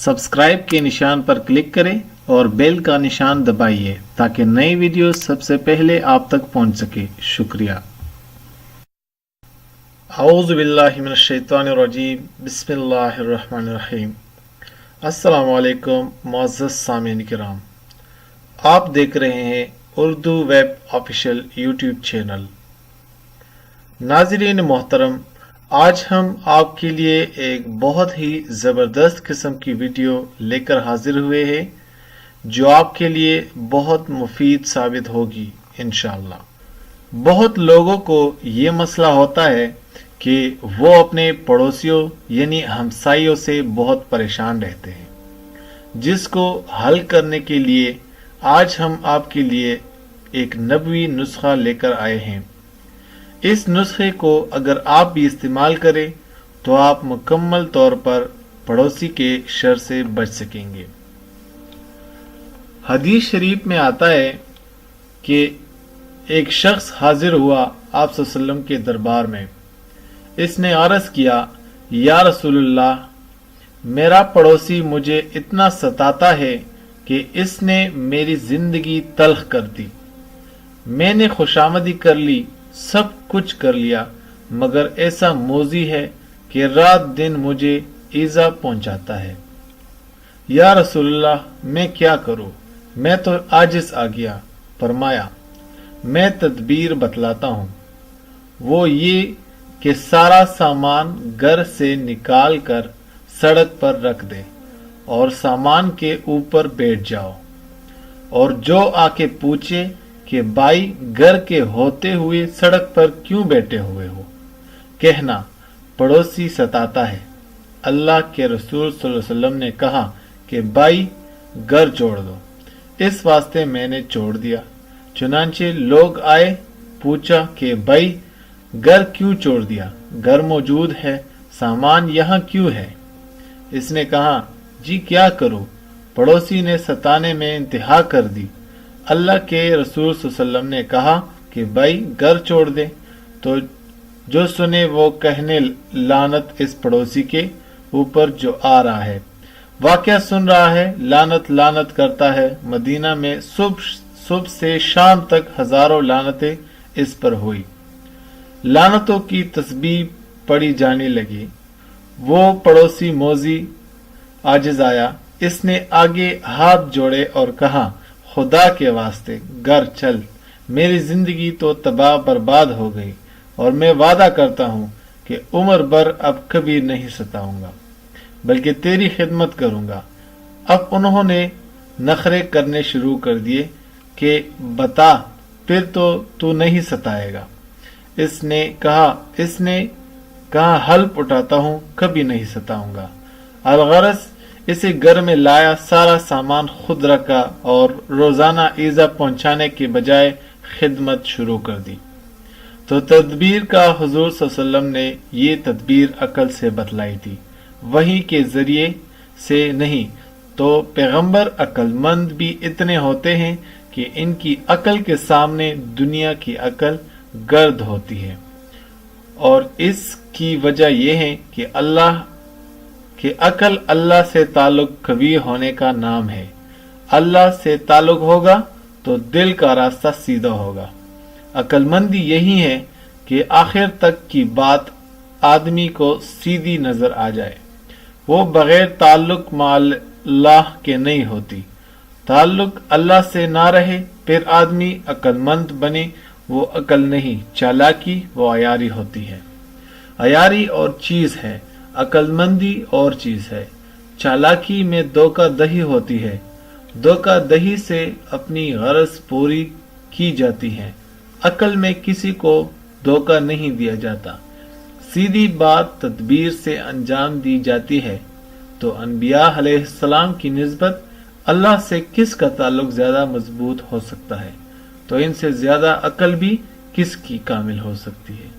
Subscribe के निशान पर क्लिक करें और बेल का निशान दबाइए ताकि नई वीडियो सबसे पहले आप तक पहुंच सके। शुक्रिया। औज़ु बिल्लाहि मिनश शैतानिर रजीम, बिस्मिल्लाहिर रहमानिर रहीम। अस्सलामु अलैकुम मुअज़्ज़ज़ सामीन किराम, आप देख रहे हैं Urdu web official YouTube channel. नाज़रीन मोहतरम, आज हम आपके लिए एक बहुत ही ज़बरदस्त किस्म की वीडियो लेकर हाजिर हुए हैं जो आपके लिए बहुत मुफीद साबित होगी इंशाअल्लाह। बहुत लोगों को ये मसला होता है कि वो अपने पड़ोसियों यानी हमसाइयों से बहुत परेशान रहते हैं, जिसको हल करने के लिए आज हम आपके लिए एक नबवी नुस्खा लेकर आए हैं। इस नुस्खे को अगर आप भी इस्तेमाल करें तो आप मुकम्मल तौर पर पड़ोसी के शर से बच सकेंगे। हदीस शरीफ में आता है कि एक शख्स हाजिर हुआ आप सल्लल्लाहु के दरबार में। इसने अर्ज किया, या रसूलुल्लाह, मेरा पड़ोसी मुझे इतना सताता है कि इसने मेरी जिंदगी तल्ख कर दी। मैंने खुशामदी कर ली, सब कुछ कर लिया, मगर ऐसा मोजी है कि रात दिन मुझे ईजा पहुंचाता है। या रसूलल्लाह, मैं क्या करूं? मैं तो आजिज आ गया। फरमाया, मैं तदबीर बतलाता हूं। वो ये कि सारा सामान घर से निकाल कर सड़क पर रख दे और सामान के ऊपर बैठ जाओ, और जो आके पूछे कि भाई घर के होते हुए सड़क पर क्यों बैठे हुए हो, कहना पड़ोसी सताता है। अल्लाह के रसूल सल्लल्लाहु अलैहि वसल्लम ने कहा कि भाई घर छोड़ दो। इस वास्ते मैंने छोड़ दिया। चुनांचे लोग आए, पूछा कि भाई घर क्यों छोड़ दिया? घर मौजूद है, सामान यहाँ क्यों है? इसने कहा, जी क्या करूं, पड़ोसी ने सताने में इंतहा कर दी। अल्लाह के रसूल सल्लल्लाहु अलैहि वसल्लम ने कहा कि भाई घर छोड़ दे। तो जो सुने वो कहने, लानत इस पड़ोसी के ऊपर जो आ रहा है। वाकया सुन रहा है, लानत लानत करता है। मदीना में सुबह से शाम तक हजारों लानतें इस पर हुई। लानतों की तस्बीह पड़ी जाने लगी। वो पड़ोसी मौजी आजिज आया। इसने आगे हाथ जोड़े और कहा, खुदा के वास्ते घर चल, मेरी जिंदगी तो तबाह बर्बाद हो गई और मैं वादा करता हूं कि उम्र भर अब कभी नहीं सताऊंगा, बल्कि तेरी खिदमत करूंगा। अब उन्होंने नखरे करने शुरू कर दिए कि बता, फिर तो तू नहीं सताएगा। इसने कहा हल्फ उठाता हूं, कभी नहीं सताऊंगा। अलगरस इसे घर में लाया, सारा सामान खुद रखा और रोजाना ईजा पहुंचाने के बजाय खिदमत शुरू कर दी। तो तदबीर का हुजूर सल्लल्लाहु अलैहि वसल्लम ने ये तदबीर अकल से बतलाई थी, वही के जरिए से नहीं। तो पैगंबर अक्लमंद भी इतने होते हैं कि इनकी अकल के सामने दुनिया की अकल गर्द होती है। और इसकी वजह यह है कि अकल अल्लाह से ताल्लुक कवी होने का नाम है। अल्लाह से ताल्लुक होगा तो दिल का रास्ता सीधा होगा। अक्लमंदी यही है कि आखिर तक की बात आदमी को सीधी नजर आ जाए। वो बगैर ताल्लुक माल्लाह के नहीं होती। ताल्लुक अल्लाह से ना रहे, फिर आदमी अक्लमंद बने, वो अकल नहीं, चालाकी वो अयारी होती है। अयारी और चीज है, अक्लमंदी और चीज है। चालाकी में धोखा दही होती है। धोखा दही से अपनी गरज पूरी की जाती है। अकल में किसी को धोखा नहीं दिया जाता। सीधी बात तदबीर से अंजाम दी जाती है। तो अनबिया अलैहिस्सलाम की निस्बत अल्लाह से किसका ताल्लुक ज्यादा मजबूत हो सकता है? तो इनसे ज्यादा अकल भी किसकी कामिल हो सकती है?